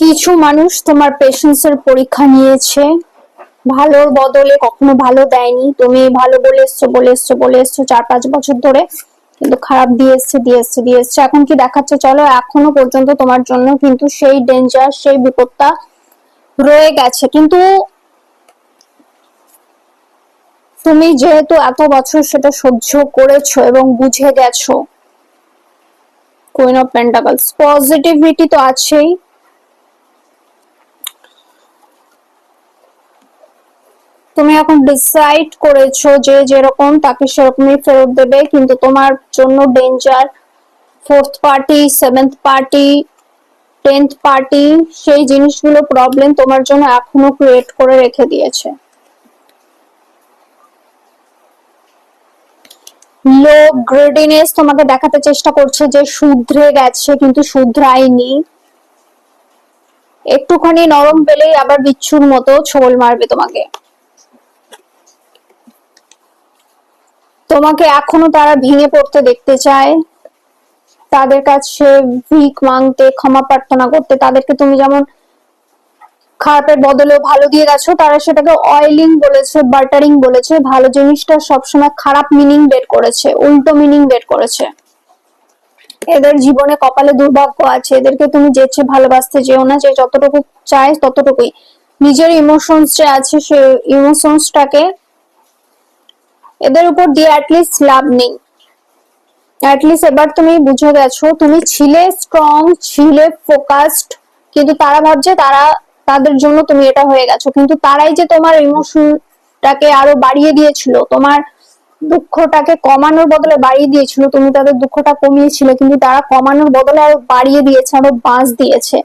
কিছু মানুষ তোমার পেশেন্সের পরীক্ষা নিয়েছে, ভালোর বদলে কখনো ভালো দেয়নি। তুমি ভালো বলে এসছো 4-5 বছর ধরে, কিন্তু খারাপ দিয়ে এসছে। এখন কি দেখাচ্ছে, চলো এখনো পর্যন্ত তোমার জন্য কিন্তু সেই ডেঞ্জার, সেই বিপদটা রয়ে গেছে। কিন্তু তুমি যেহেতু এত বছর সেটা সহ্য করেছো এবং বুঝে গেছো, কুইন অফ পেন্টাকলস, পজিটিভিটি তো আছেই। তুমি এখন ডিসাইড করেছো যে যেরকম তাকে সেরকমই ফেরত দেবে, কিন্তু তোমার জন্য danger, 4th party, 7th party, 10th party, সেই জিনিসগুলো প্রবলেম তোমার জন্য এখনো ক্রিয়েট করে রেখে দিয়েছে। লোভ, গ্রেডিনেস তোমাকে দেখাতে চেষ্টা করছে যে শুধরে গেছে, কিন্তু শুধরায়নি। একটুখানি নরম পেলেই আবার বিচ্ছুর মতো ছোবল মারবে তোমাকে। তোমাকে এখনো তারা ভেঙে পড়তে দেখতে চায়, তাদের কাছে ভিক মাংতে, ক্ষমা প্রার্থনা করতে। তাদেরকে তুমি যেমন খারাপের বদলে ভালো দিয়ে গেছো, তারা সেটাকে অয়েলিং বলেছে, বাটারিং বলেছে। ভালো জিনিসটা সবসময় খারাপ মিনিং বের করেছে, উল্টো মিনিং বের করেছে। এদের জীবনে কপালে দুর্ভাগ্য আছে। এদেরকে তুমি যেচে ভালোবাসতে যেও না, যে যতটুকু চায় ততটুকুই। নিজের ইমোশনস যে আছে, সে ইমোশনসটাকে এদের উপর দিয়ে অ্যাটলিস্ট লাভ নেই। অ্যাটলিস্ট এবার তুমি বুঝে গেছো, তুমি ছিলে স্ট্রং, ছিলে ফোকাসড, কিন্তু তারা ভাবছে তাদের জন্য তুমি এটা হয়ে গেছো। কিন্তু তারাই যে তোমার ইমোশনটাকে আরো বাড়িয়ে দিয়েছিল, তোমার দুঃখটাকে কমানোর বদলে বাড়িয়ে দিয়েছিল। তুমি তাদের দুঃখটা কমিয়েছিলে, কিন্তু তারা কমানোর বদলে আরো বাড়িয়ে দিয়েছে, আরো বাঁশ দিয়েছে।